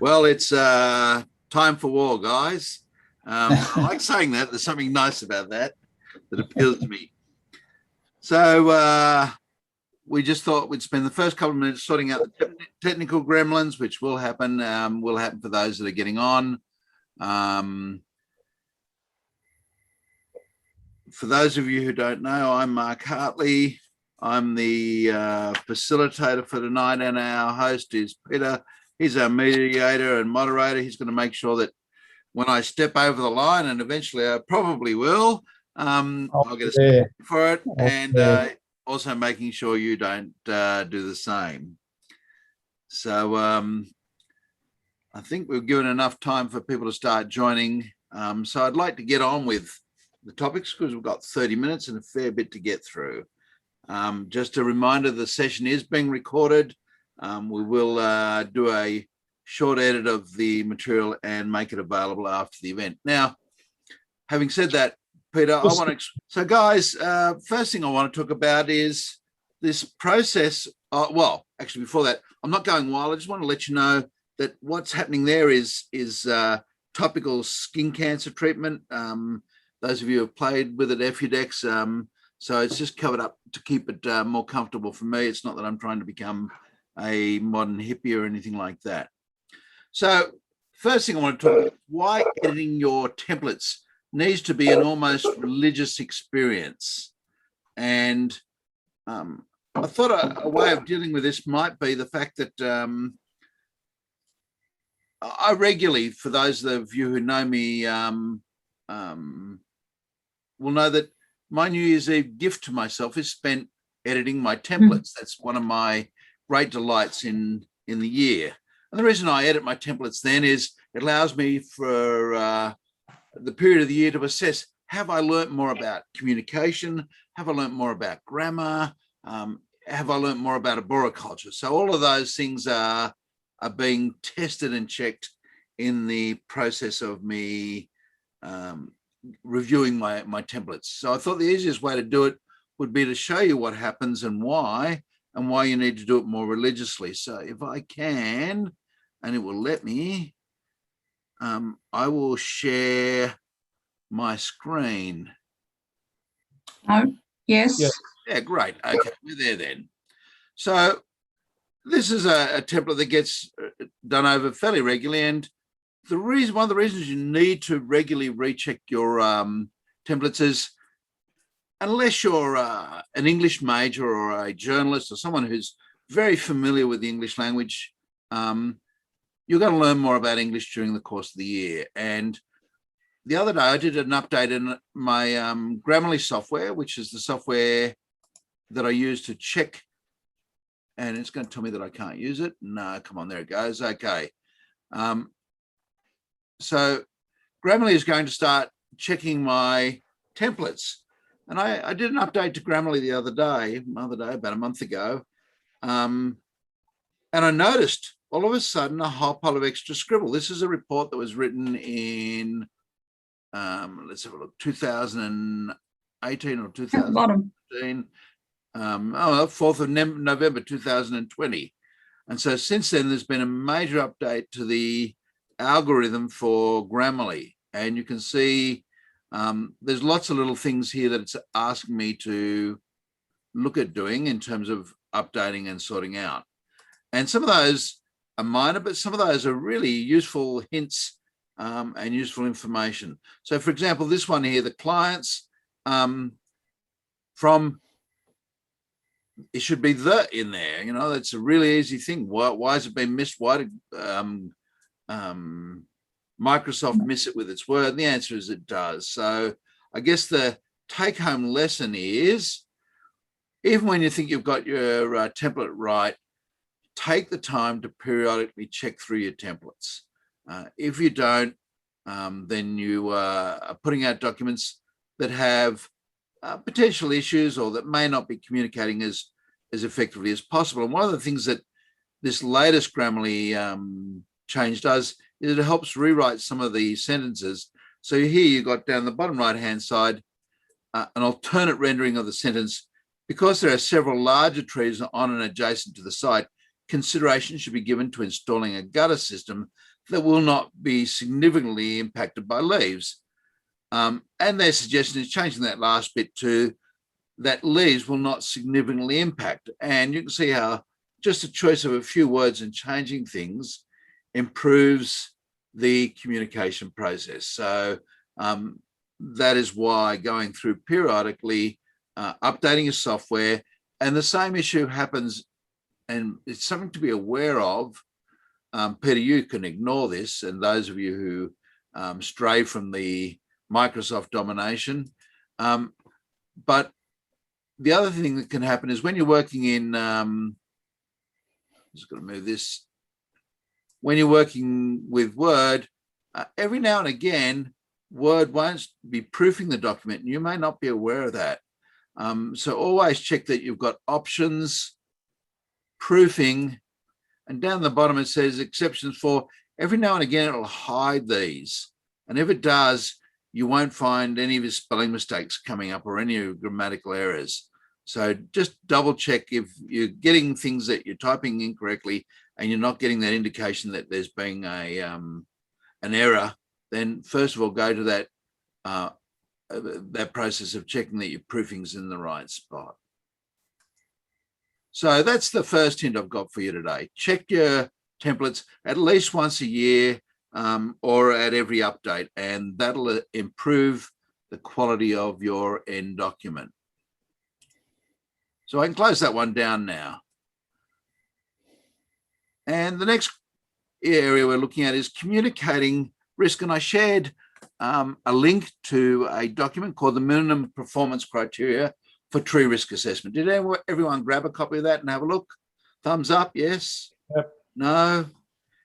Well, it's time for war, guys. I like saying that. There's something nice about that that appeals to me. So we just thought we'd spend the first couple of minutes sorting out the technical gremlins, which will happen. Will happen for those that are getting on. Um, for those of you who don't know, I'm Mark Hartley. I'm the facilitator for tonight, and our host is Peter. He's our mediator and moderator. He's going to make sure that when I step over the line, and eventually I probably will, I'll get a stick for it, and also making sure you don't do the same. So I think we've given enough time for people to start joining. So I'd like to get on with the topics because we've got 30 minutes and a fair bit to get through. Just a reminder, the session is being recorded. We will do a short edit of the material and make it available after the event. Now, having said that, Peter, so guys, first thing I want to talk about is this process. Well, actually, before that, I'm not going wild. I just want to let you know that what's happening there is topical skin cancer treatment. Those of you who have played with it, Effudex. So it's just covered up to keep it more comfortable for me. It's not that I'm trying to become a modern hippie or anything like that. So first thing I want to talk about, why editing your templates needs to be an almost religious experience. And I thought a way of dealing with this might be the fact that I regularly, for those of you who know me, will know that my New Year's Eve gift to myself is spent editing my templates. That's one of my great delights in the year. And the reason I edit my templates then is it allows me for the period of the year to assess, have I learnt more about communication? Have I learnt more about grammar? Have I learnt more about arboriculture? So all of those things are being tested and checked in the process of me reviewing my templates. So I thought the easiest way to do it would be to show you what happens and why you need to do it more religiously. So if I can, and it will let me, I will share my screen. Oh, yes. Yeah, great. Okay, we're there then. So this is a template that gets done over fairly regularly, and one of the reasons you need to regularly recheck your templates is, unless you're an English major or a journalist or someone who's very familiar with the English language, you're going to learn more about English during the course of the year. And the other day I did an update in my Grammarly software, which is the software that I use to check, and it's going to tell me that I can't use it. No, come on, there it goes. Okay. So Grammarly is going to start checking my templates. And I did an update to Grammarly the other day, about a month ago. And I noticed all of a sudden a whole pile of extra scribble. This is a report that was written in, let's have a look, 2018 or 2015. 4th of November 2020. And so since then, there's been a major update to the algorithm for Grammarly. And you can see there's lots of little things here that it's asking me to look at doing in terms of updating and sorting out. And some of those are minor, but some of those are really useful hints and useful information. So for example, this one here, the clients from, it should be the in there, you know, that's a really easy thing. Why has it been missed? Why did Microsoft miss it with its word? And the answer is it does. So I guess the take-home lesson is, even when you think you've got your template right, take the time to periodically check through your templates. If you don't, then you are putting out documents that have potential issues or that may not be communicating as effectively as possible. And one of the things that this latest Grammarly change does is it helps rewrite some of the sentences. So here you got down the bottom right-hand side an alternate rendering of the sentence. Because there are several larger trees on and adjacent to the site, consideration should be given to installing a gutter system that will not be significantly impacted by leaves. And their suggestion is changing that last bit to that leaves will not significantly impact. And you can see how just a choice of a few words and changing things improves the communication process. So that is why going through periodically, updating your software, and the same issue happens, and it's something to be aware of. Peter, you can ignore this, and those of you who stray from the Microsoft domination. But the other thing that can happen is when you're working in, I'm just going to move this. When you're working with Word, every now and again, Word won't be proofing the document, and you may not be aware of that. So always check that you've got options, proofing, and down the bottom it says exceptions for. Every now and again, it'll hide these. And if it does, you won't find any of his spelling mistakes coming up or any grammatical errors. So just double check if you're getting things that you're typing incorrectly and you're not getting that indication that there's been an error, then first of all, go to that process of checking that your proofing's in the right spot. So that's the first hint I've got for you today. Check your templates at least once a year or at every update, and that'll improve the quality of your end document. So I can close that one down now. And the next area we're looking at is communicating risk. And I shared a link to a document called the Minimum Performance Criteria for Tree Risk Assessment. Did everyone grab a copy of that and have a look? Thumbs up, yes? Yep. No?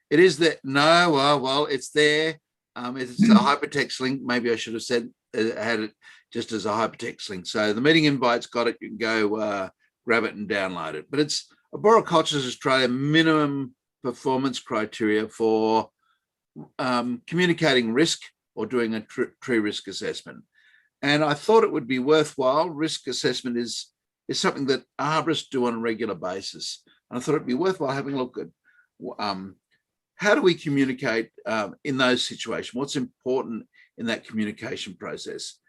It is there? No, well, it's there. It's a hypertext link. Maybe I should have said had it just as a hypertext link. So the meeting invite's got it. You can go grab it and download it. But it's Arboricultures Australia minimum performance criteria for communicating risk or doing a tree risk assessment. And I thought it would be worthwhile. Risk assessment is something that arborists do on a regular basis. And I thought it'd be worthwhile having a look at how do we communicate in those situations? What's important in that communication process?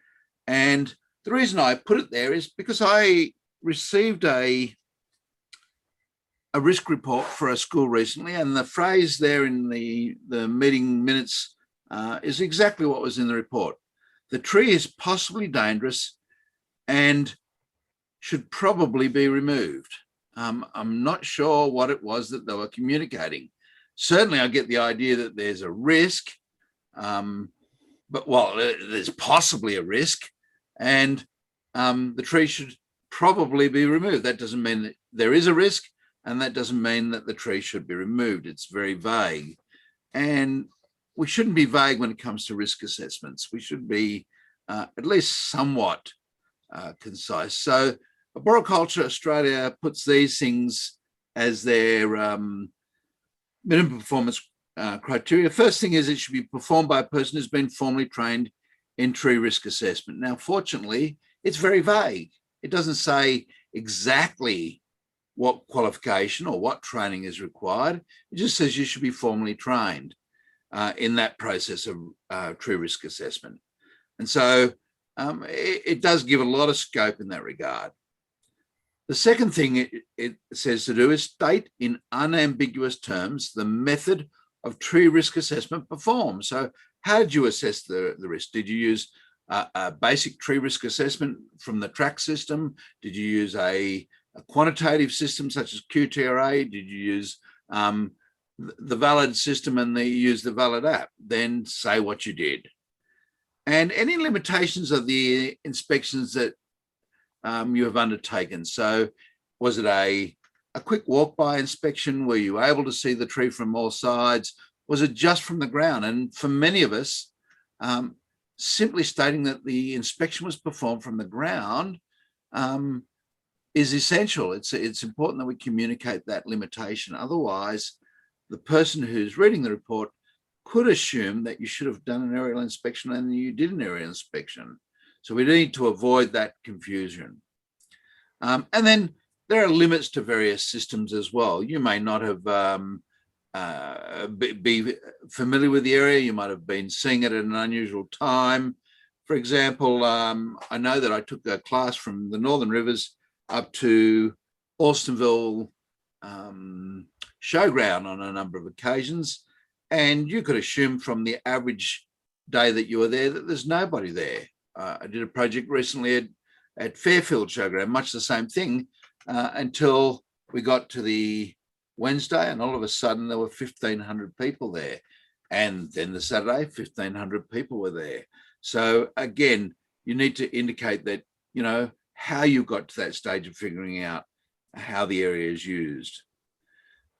And the reason I put it there is because I received a risk report for a school recently, and the phrase there in the meeting minutes is exactly what was in the report. The tree is possibly dangerous and should probably be removed. I'm not sure what it was that they were communicating. Certainly I get the idea that there's a risk, but well, there's possibly a risk, and the tree should probably be removed. That doesn't mean that there is a risk, and that doesn't mean that the tree should be removed. It's very vague. And we shouldn't be vague when it comes to risk assessments. We should be at least somewhat concise. So Arboriculture Australia puts these things as their minimum performance criteria. First thing is it should be performed by a person who's been formally trained in tree risk assessment. Now, fortunately, it's very vague. It doesn't say exactly what qualification or what training is required. It just says you should be formally trained in that process of tree risk assessment. And so it does give a lot of scope in that regard. The second thing it says to do is state in unambiguous terms the method of tree risk assessment performed. So how did you assess the risk? Did you use a basic tree risk assessment from the track system? Did you use a quantitative system such as QTRA? Did you use the valid system and use the valid app? Then say what you did. And any limitations of the inspections that you have undertaken. So was it a quick walk-by inspection? Were you able to see the tree from all sides? Was it just from the ground? And for many of us, simply stating that the inspection was performed from the ground is essential. It's important that we communicate that limitation. Otherwise, the person who's reading the report could assume that you should have done an aerial inspection and you did an aerial inspection. So we need to avoid that confusion. And then there are limits to various systems as well. You may not have be familiar with the area. You might have been seeing it at an unusual time. For example, I know that I took a class from the Northern Rivers up to Alstonville Showground on a number of occasions, and you could assume from the average day that you were there that there's nobody there. I did a project recently at Fairfield Showground, much the same thing, until we got to the Wednesday, and all of a sudden there were 1,500 people there. And then the Saturday, 1,500 people were there. So again, you need to indicate that, you know, how you got to that stage of figuring out how the area is used.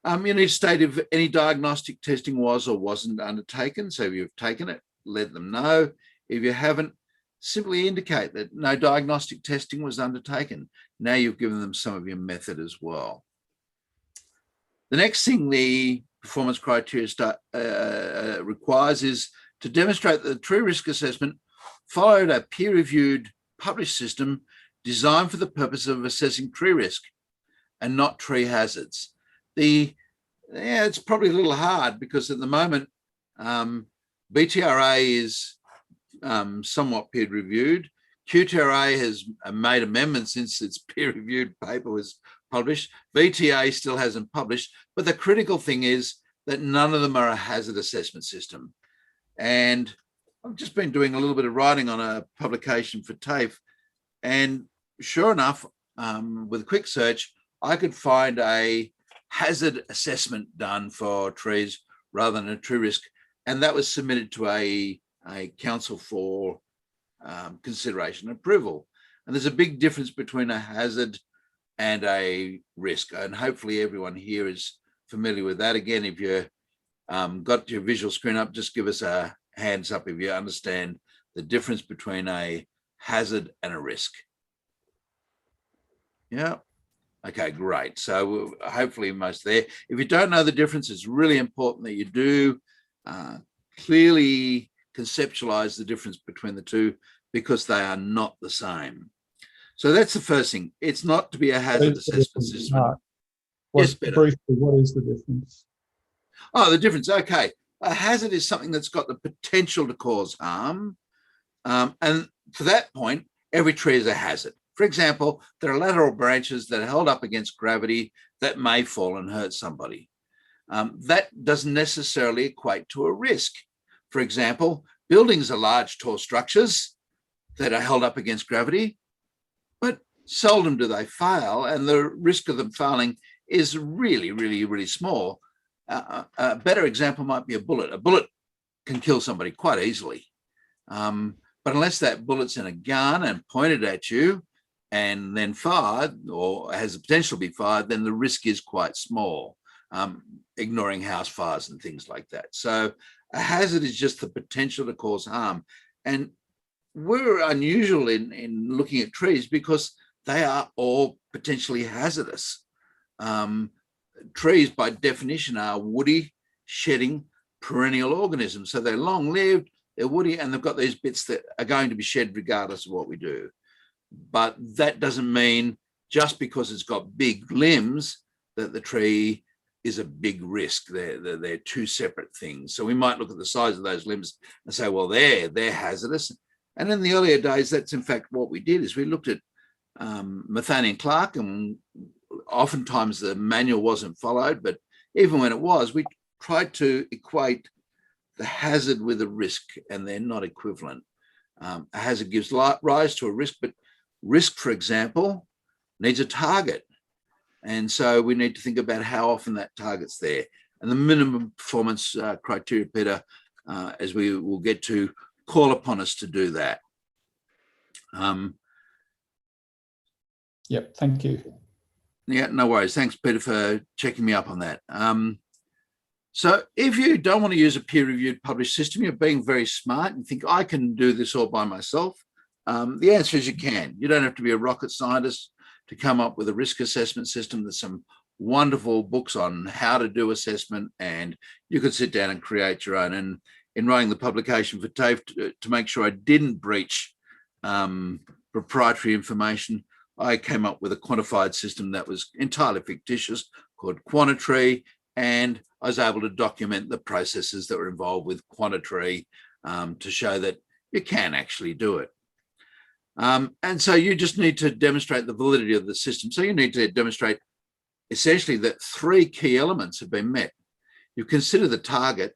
You need to state if any diagnostic testing was or wasn't undertaken. So if you've taken it, let them know. If you haven't, simply indicate that no diagnostic testing was undertaken. Now you've given them some of your method as well. The next thing the performance criteria requires is to demonstrate that the tree risk assessment followed a peer-reviewed published system designed for the purpose of assessing tree risk and not tree hazards. It's probably a little hard because at the moment, BTRA is somewhat peer-reviewed. QTRA has made amendments since its peer-reviewed paper was published. VTA still hasn't published, but the critical thing is that none of them are a hazard assessment system. And I've just been doing a little bit of writing on a publication for TAFE, and sure enough, with a quick search, I could find a hazard assessment done for trees rather than a tree risk, and that was submitted to a council for consideration and approval. And there's a big difference between a hazard and a risk, and hopefully everyone here is familiar with that. Again, if you got your visual screen up, just give us a hands up if you understand the difference between a hazard and a risk. Yeah. Okay, great. So hopefully most there. If you don't know the difference, it's really important that you do clearly conceptualize the difference between the two, because they are not the same. So that's the first thing. It's not to be a hazard assessment system. Yes, briefly, what is the difference? Oh, the difference. Okay. A hazard is something that's got the potential to cause harm. And to that point, every tree is a hazard. For example, there are lateral branches that are held up against gravity that may fall and hurt somebody. That doesn't necessarily equate to a risk. For example, buildings are large, tall structures that are held up against gravity, but seldom do they fail, and the risk of them failing is really, really, really small. A better example might be a bullet. A bullet can kill somebody quite easily, but unless that bullet's in a gun and pointed at you and then fired, or has the potential to be fired, then the risk is quite small, ignoring house fires and things like that. So a hazard is just the potential to cause harm. And we're unusual in looking at trees because they are all potentially hazardous. Trees, by definition, are woody, shedding, perennial organisms. So they're long-lived, they're woody, and they've got these bits that are going to be shed regardless of what we do. But that doesn't mean just because it's got big limbs that the tree is a big risk. They're two separate things. So we might look at the size of those limbs and say, well, they're hazardous. And in the earlier days, that's in fact what we did, is we looked at Matheny Clark, and oftentimes the manual wasn't followed, but even when it was, we tried to equate the hazard with a risk, and they're not equivalent. A hazard gives rise to a risk, but risk, for example, needs a target. And so we need to think about how often that target's there. And the minimum performance criteria, Peter, as we will get to, call upon us to do that. Yep, thank you. Yeah, no worries. Thanks, Peter, for checking me up on that. So if you don't want to use a peer-reviewed published system, you're being very smart and think, I can do this all by myself. The answer is you can. You don't have to be a rocket scientist to come up with a risk assessment system. There's some wonderful books on how to do assessment, and you could sit down and create your own. And in writing the publication for TAFE to make sure I didn't breach proprietary information, I came up with a quantified system that was entirely fictitious called Quantitree, and I was able to document the processes that were involved with Quantitree to show that you can actually do it. And so you just need to demonstrate the validity of the system. So you need to demonstrate essentially that 3 key elements have been met. You consider the target,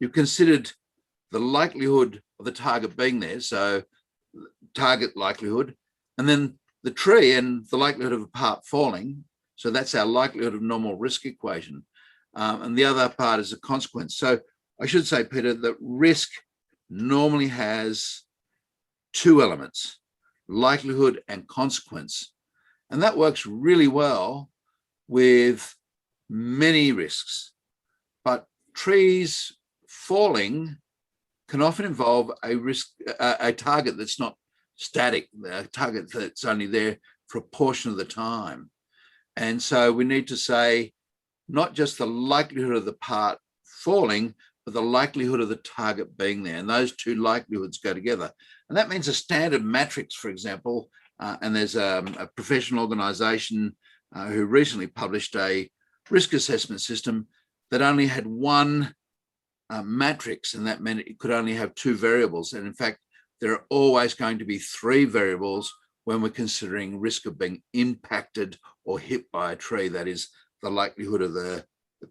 you considered the likelihood of the target being there, so target likelihood, and then the tree and the likelihood of a part falling. So that's our likelihood of normal risk equation. And the other part is a consequence. So I should say, Peter, that risk normally has 2 elements, likelihood and consequence. And that works really well with many risks. But trees falling can often involve a risk, a target that's not static, a target that's only there for a portion of the time. And so we need to say not just the likelihood of the part falling, but the likelihood of the target being there. And those 2 likelihoods go together. And that means a standard matrix, for example, and there's a professional organization who recently published a risk assessment system that only had 1 matrix, and that meant it could only have 2 variables. And in fact, there are always going to be 3 variables when we're considering risk of being impacted or hit by a tree. That is the likelihood of the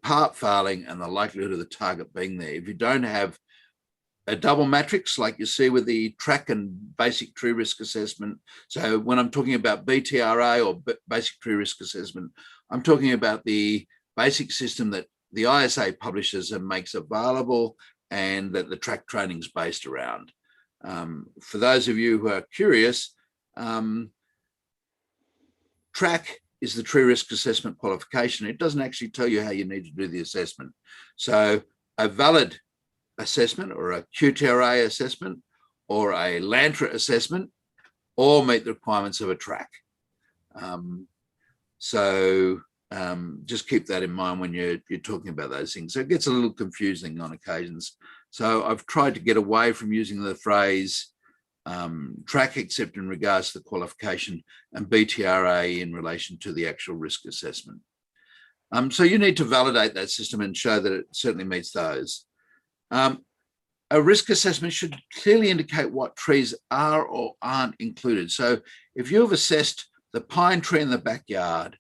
part failing and the likelihood of the target being there. If you don't have a double matrix like you see with the track and basic tree risk assessment, so when I'm talking about BTRA or basic tree risk assessment, I'm talking about the basic system that the ISA publishes and makes available and that the track training is based around. For those of you who are curious, track is the tree risk assessment qualification. It doesn't actually tell you how you need to do the assessment. So a valid assessment or a QTRA assessment or a LANTRA assessment all meet the requirements of a track. Just keep that in mind when you're talking about those things. So it gets a little confusing on occasions. So I've tried to get away from using the phrase track except in regards to the qualification and BTRA in relation to the actual risk assessment. So you need to validate that system and show that it certainly meets those. A risk assessment should clearly indicate what trees are or aren't included. So if you've assessed the pine tree in the backyard,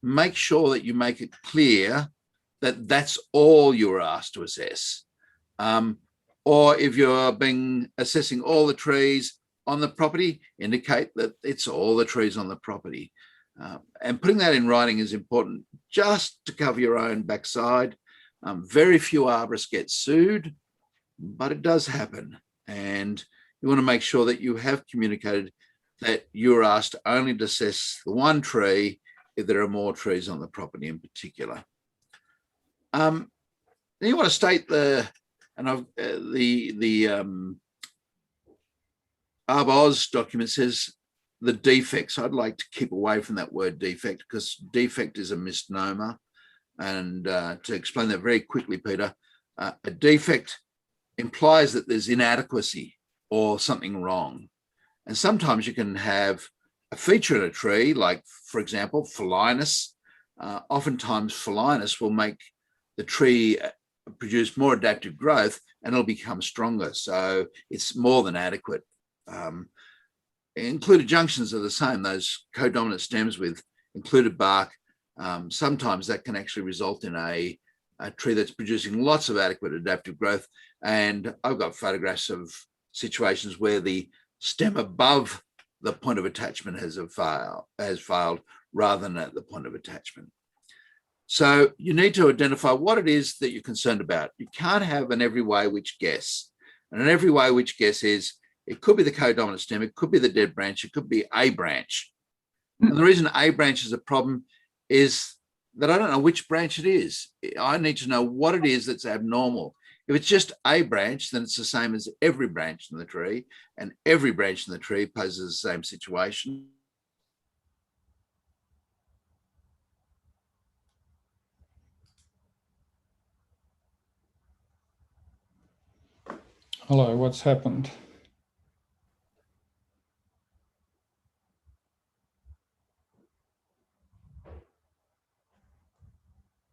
make sure that you make it clear that that's all you're asked to assess. Or if you're assessing all the trees on the property, indicate that it's all the trees on the property. And putting that in writing is important just to cover your own backside. Very few arborists get sued, but it does happen. And you want to make sure that you have communicated that you're asked only to assess the 1 tree if there are more trees on the property in particular. Then you want to state the ARBOZ document says the defects. I'd like to keep away from that word defect because defect is a misnomer. And to explain that very quickly, Peter, a defect implies that there's inadequacy or something wrong. And sometimes you can have a feature in a tree, like, for example, phellinus. Oftentimes, phellinus will make the tree produce more adaptive growth and it'll become stronger. So it's more than adequate. Included junctions are the same, those codominant stems with included bark. Sometimes that can actually result in a tree that's producing lots of adequate adaptive growth. And I've got photographs of situations where the stem above the point of attachment has failed rather than at the point of attachment. So you need to identify what it is that you're concerned about. You can't have an every way which guess. And an every way which guess is it could be the codominant stem, it could be the dead branch, it could be a branch. And the reason a branch is a problem is that I don't know which branch it is. I need to know what it is that's abnormal. If it's just a branch, then it's the same as every branch in the tree, and every branch in the tree poses the same situation. Hello, what's happened?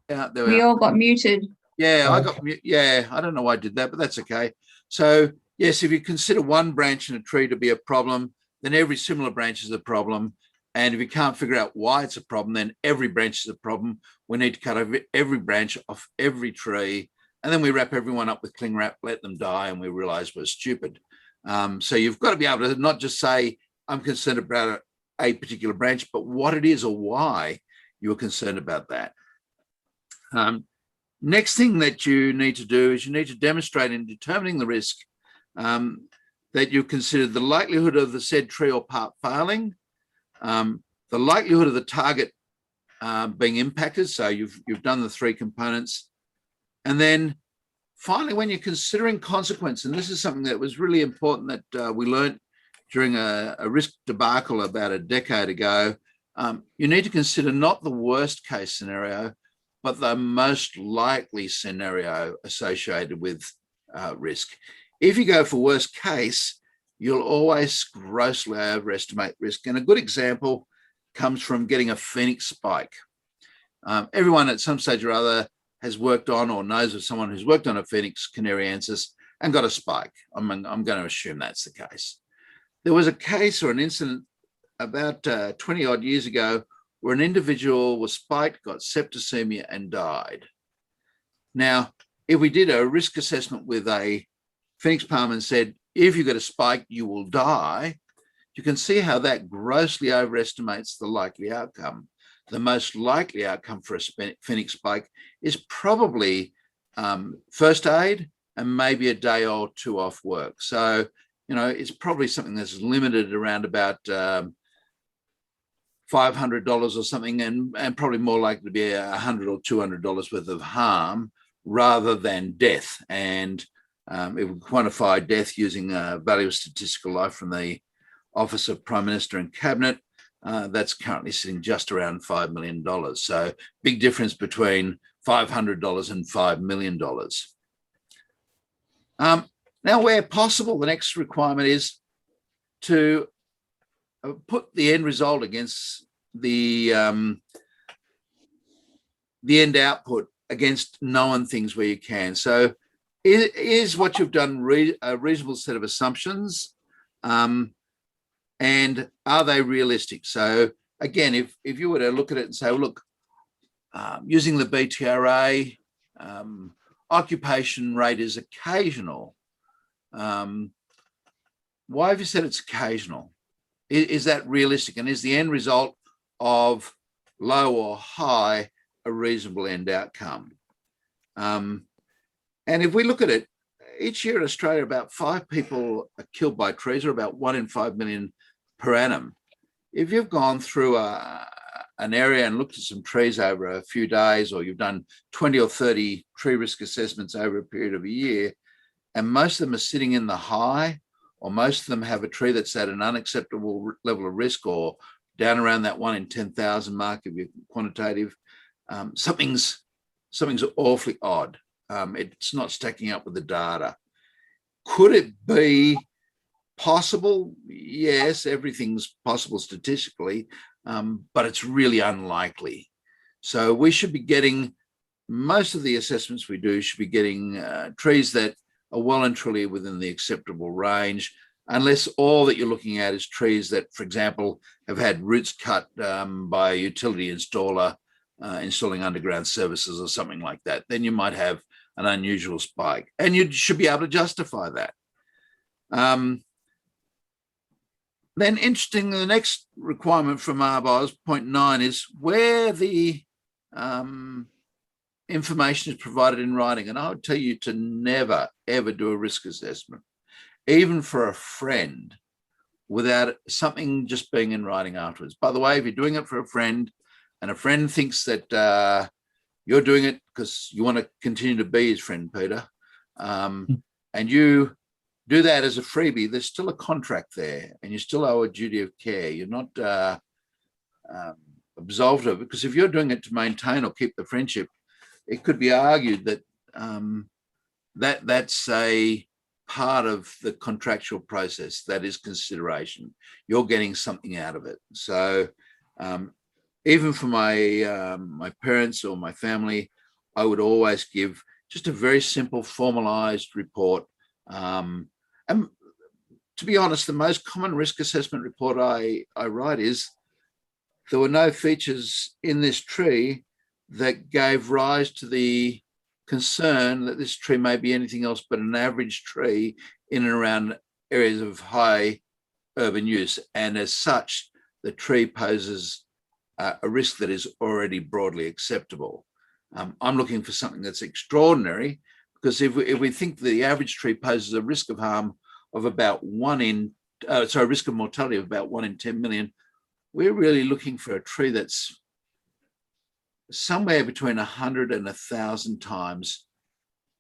Yeah, there we We are. all got muted. Yeah, I got, Okay. yeah, I don't know why I did that, but that's okay. So yes, if you consider one branch in a tree to be a problem, then every similar branch is a problem. And if you can't figure out why it's a problem, then every branch is a problem. We need to cut every branch off every tree. And then we wrap everyone up with cling wrap, let them die, and we realize we're stupid. So you've got to be able to not just say, I'm concerned about a particular branch, but what it is or why you're concerned about that. Next thing that you need to do is you need to demonstrate in determining the risk that you considered the likelihood of the said tree or part failing, the likelihood of the target being impacted. So you've done the three components. And then finally, when you're considering consequence, and this is something that was really important that we learned during a risk debacle about a decade ago, you need to consider not the worst case scenario, but the most likely scenario associated with risk. If you go for worst case, you'll always grossly overestimate risk. And a good example comes from getting a Phoenix spike. Everyone at some stage or other has worked on or knows of someone who's worked on a Phoenix canariensis and got a spike. I'm going to assume that's the case. There was a case or an incident about 20 odd years ago where an individual was spiked, got septicemia and died. Now, if we did a risk assessment with a Phoenix palm and said, if you get a spike, you will die, you can see how that grossly overestimates the likely outcome. The most likely outcome for a Phoenix spike is probably first aid and maybe a day or two off work. So, you know, it's probably something that's limited around about $500 or something, and probably more likely to be $100 or $200 worth of harm rather than death. And it would quantify death using a value of statistical life from the Office of Prime Minister and Cabinet. That's currently sitting just around $5 million. So big difference between $500 and $5 million. Now, where possible, the next requirement is to put the end result against the end output against known things where you can. So is what you've done a reasonable set of assumptions, and are they realistic? So again, if you were to look at it and say, well, look, using the BTRA, occupation rate is occasional. Why have you said it's occasional? Is that realistic? And is the end result of low or high a reasonable end outcome? And if we look at it, each year in Australia, about 5 people are killed by trees, or about 1 in 5 million per annum. If you've gone through an area and looked at some trees over a few days, or you've done 20 or 30 tree risk assessments over a period of a year, and most of them are sitting in the high, or most of them have a tree that's at an unacceptable level of risk, or down around that 1 in 10,000 mark if you're quantitative, something's awfully odd. It's not stacking up with the data. Could it be possible? Yes, everything's possible statistically, but it's really unlikely. So we should be getting, most of the assessments we do should be getting trees that are well and truly within the acceptable range, unless all that you're looking at is trees that, for example, have had roots cut by a utility installer installing underground services or something like that. Then you might have an unusual spike, and you should be able to justify that. Then interesting, the next requirement from RBOS, point 9, is where the information is provided in writing. And I would tell you to never, ever do a risk assessment, even for a friend, without something just being in writing afterwards. By the way, if you're doing it for a friend and a friend thinks that you're doing it because you want to continue to be his friend, Peter, and you do that as a freebie, there's still a contract there, and you still owe a duty of care. You're not absolved of it, because if you're doing it to maintain or keep the friendship, it could be argued that that's a part of the contractual process. That is consideration. You're getting something out of it. So even for my my parents or my family, I would always give just a very simple formalized report. And to be honest, the most common risk assessment report I write is there were no features in this tree that gave rise to the concern that this tree may be anything else but an average tree in and around areas of high urban use. And as such, the tree poses a risk that is already broadly acceptable. I'm looking for something that's extraordinary, because if we think the average tree poses a risk of harm of about risk of mortality of about 1 in 10 million, we're really looking for a tree that's somewhere between 100 and 1,000 times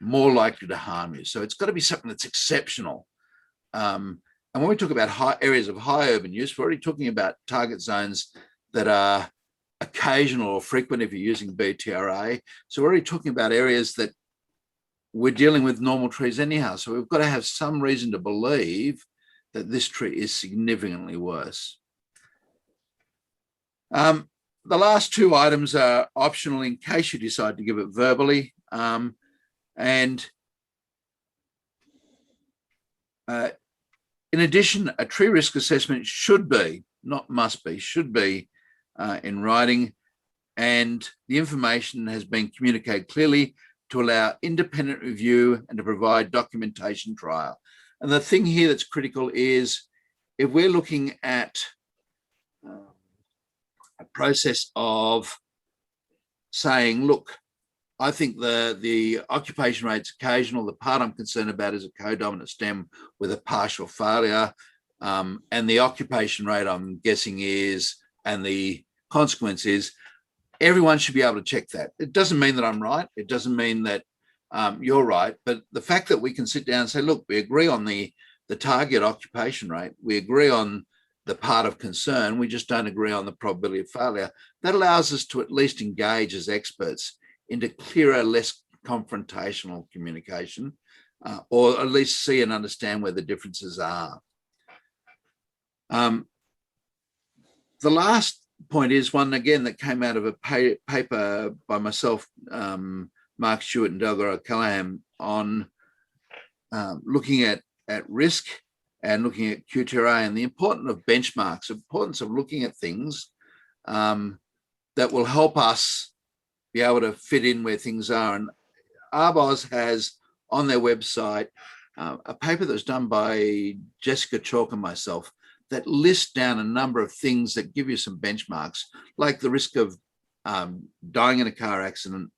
more likely to harm you. So it's got to be something that's exceptional. And when we talk about areas of high urban use, we're already talking about target zones that are occasional or frequent if you're using BTRA. So we're already talking about areas that we're dealing with normal trees anyhow. So we've got to have some reason to believe that this tree is significantly worse. The last two items are optional in case you decide to give it verbally. In addition, a tree risk assessment should be, not must be, should be in writing, and the information has been communicated clearly to allow independent review and to provide documentation trial. And the thing here that's critical is if we're looking at a process of saying, look, I think the occupation rate's occasional. The part I'm concerned about is a codominant stem with a partial failure. And the occupation rate, I'm guessing, is, and the consequence is, everyone should be able to check that. It doesn't mean that I'm right. It doesn't mean that you're right. But the fact that we can sit down and say, look, we agree on the target occupation rate. We agree on the part of concern. We just don't agree on the probability of failure. That allows us to at least engage as experts into clearer, less confrontational communication, or at least see and understand where the differences are. The last point is one, again, that came out of a paper by myself, Mark Stewart and Delgar O'Callaghan, on looking at risk and looking at QTRA and the importance of benchmarks, the importance of looking at things that will help us be able to fit in where things are. And ARBOZ has on their website a paper that was done by Jessica Chalk and myself that lists down a number of things that give you some benchmarks, like the risk of dying in a car accident.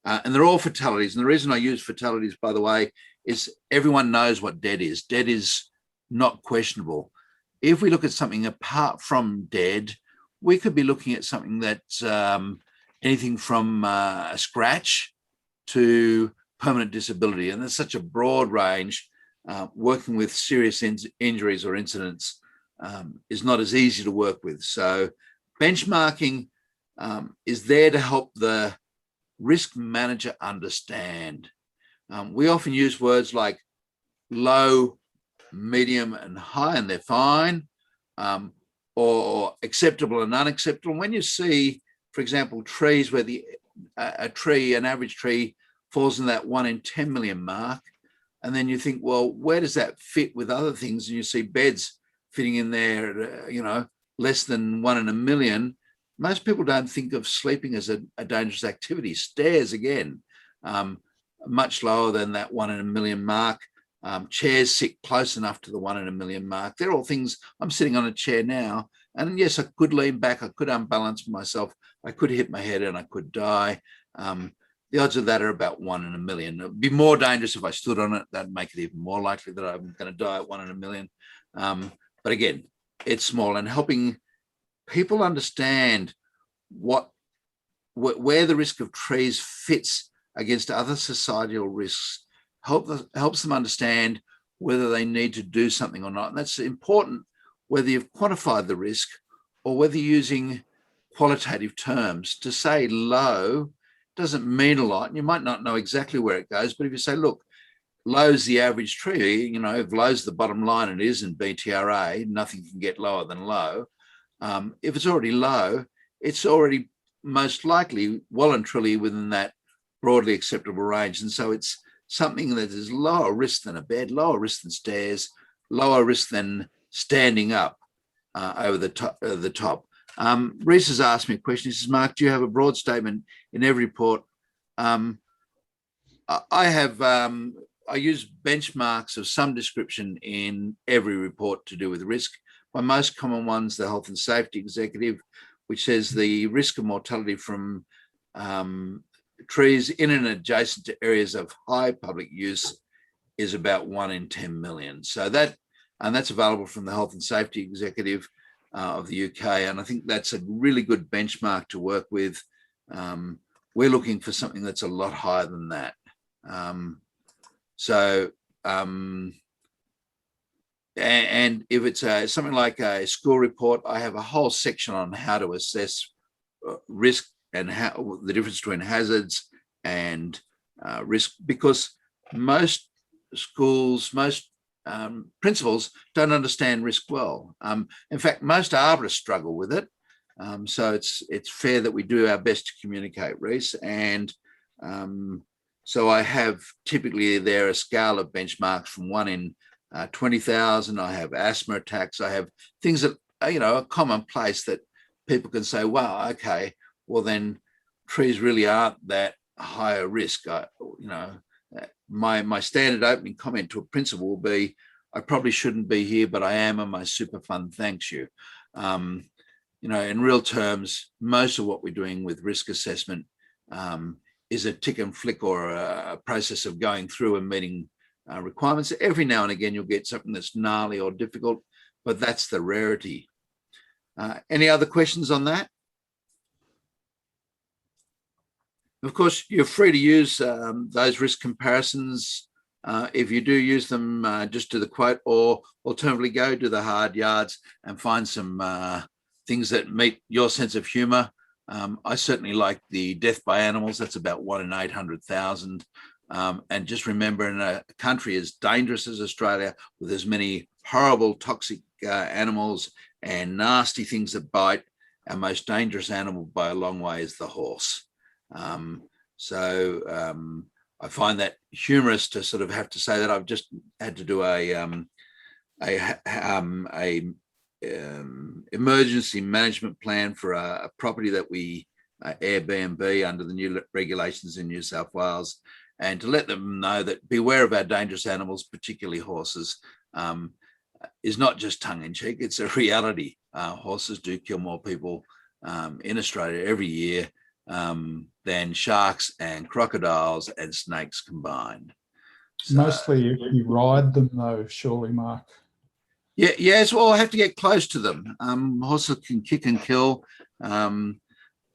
And they're all fatalities. And the reason I use fatalities, by the way, is everyone knows what dead is. Dead is not questionable. If we look at something apart from dead, we could be looking at something that's anything from a scratch to permanent disability. And there's such a broad range. Working with serious injuries or incidents is not as easy to work with. So benchmarking is there to help the risk manager understand. We often use words like low, medium, and high, and they're fine, or acceptable and unacceptable. When you see, for example, trees where an average tree falls in that 1 in 10 million mark, and then you think, well, where does that fit with other things? And you see beds fitting in there, less than 1 in a million. Most people don't think of sleeping as a dangerous activity. Stairs, again, much lower than that 1 in a million mark. Chairs sit close enough to the 1 in a million mark. They're all things. I'm sitting on a chair now, and yes, I could lean back, I could unbalance myself, I could hit my head, and I could die. The odds of that are about 1 in a million. It'd be more dangerous if I stood on it. That'd make it even more likely that I'm going to die at 1 in a million. But again, it's small, and helping people understand where the risk of trees fits against other societal risks helps them understand whether they need to do something or not. And that's important whether you've quantified the risk or whether you're using qualitative terms. To say low doesn't mean a lot. And you might not know exactly where it goes, but if you say, look, low's the average tree, if low's the bottom line, it is in BTRA, nothing can get lower than low. If it's already low, it's already most likely well and truly within that broadly acceptable range. And so it's something that is lower risk than a bed, lower risk than stairs, lower risk than standing up over the top. Reese has asked me a question. He says, Mark, do you have a broad statement in every report? I use benchmarks of some description in every report to do with risk. My most common one's the Health and Safety Executive, which says the risk of mortality from trees in and adjacent to areas of high public use is about 1 in 10 million. So that's available from the Health and Safety Executive of the UK. And I think that's a really good benchmark to work with. We're looking for something that's a lot higher than that. And if it's something like a school report, I have a whole section on how to assess risk and how the difference between hazards and risk, because most schools, most principals don't understand risk well. In fact, most arborists struggle with it. So it's fair that we do our best to communicate, Reese. And so I have typically there a scale of benchmarks from 1 in 20,000. I have asthma attacks. I have things that are commonplace that people can say, wow, okay, well then trees really aren't that higher risk. My standard opening comment to a principal will be, I probably shouldn't be here, but I am, and my super fund thanks you. In real terms, most of what we're doing with risk assessment is a tick and flick or a process of going through and meeting requirements. Every now and again, you'll get something that's gnarly or difficult, but that's the rarity. Any other questions on that? Of course, you're free to use those risk comparisons. If you do use them, just do the quote, or alternatively go to the hard yards and find some things that meet your sense of humour. I certainly like the death by animals. That's about 1 in 800,000. And just remember, in a country as dangerous as Australia, with as many horrible toxic animals and nasty things that bite, our most dangerous animal by a long way is the horse. I find that humorous to sort of have to say that. I've just had to do a emergency management plan for a property that we Airbnb under the new regulations in New South Wales, and to let them know that beware of our dangerous animals, particularly horses, is not just tongue-in-cheek, it's a reality. Horses do kill more people in Australia every year than sharks and crocodiles and snakes combined. So, mostly if you ride them though, surely, Mark. Yeah, yes, well, I have to get close to them. Horses can kick and kill.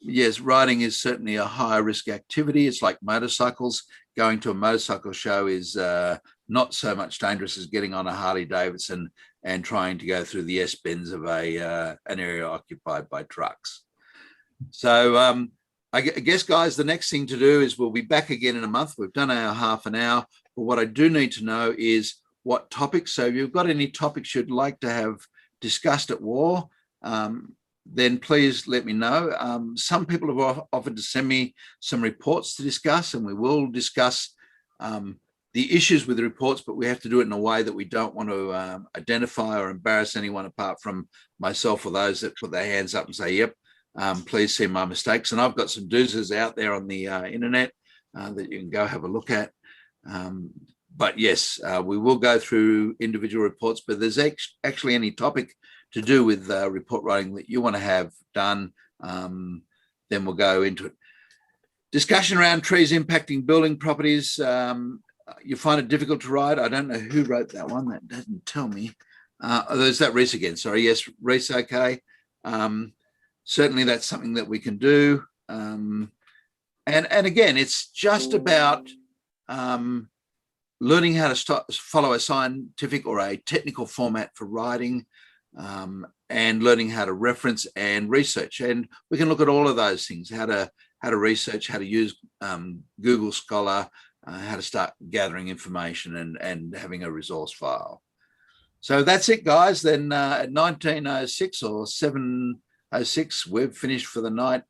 Yes, riding is certainly a higher risk activity. It's like motorcycles. Going to a motorcycle show is not so much dangerous as getting on a Harley Davidson and trying to go through the S-bends of an area occupied by trucks. So I guess, guys, the next thing to do is we'll be back again in a month. We've done our half an hour, but what I do need to know is what topics. So if you've got any topics you'd like to have discussed at WAR, then please let me know. Some people have offered to send me some reports to discuss, and we will discuss the issues with the reports, but we have to do it in a way that we don't want to identify or embarrass anyone apart from myself or those that put their hands up and say, yep, please see my mistakes. And I've got some doozers out there on the internet that you can go have a look at. But yes, we will go through individual reports, but there's actually any topic to do with report writing that you want to have done, then we'll go into it. Discussion around trees impacting building properties. You find it difficult to write. I don't know who wrote that one. That doesn't tell me. There's that Reese again. Sorry. Yes, Reese. Okay. Certainly that's something that we can do. And again, it's just about learning how to follow a scientific or a technical format for writing, and learning how to reference and research. And we can look at all of those things, how to research, how to use Google Scholar, how to start gathering information and having a resource file. So that's it, guys. Then at 19:06 or 7:06, we've finished for the night.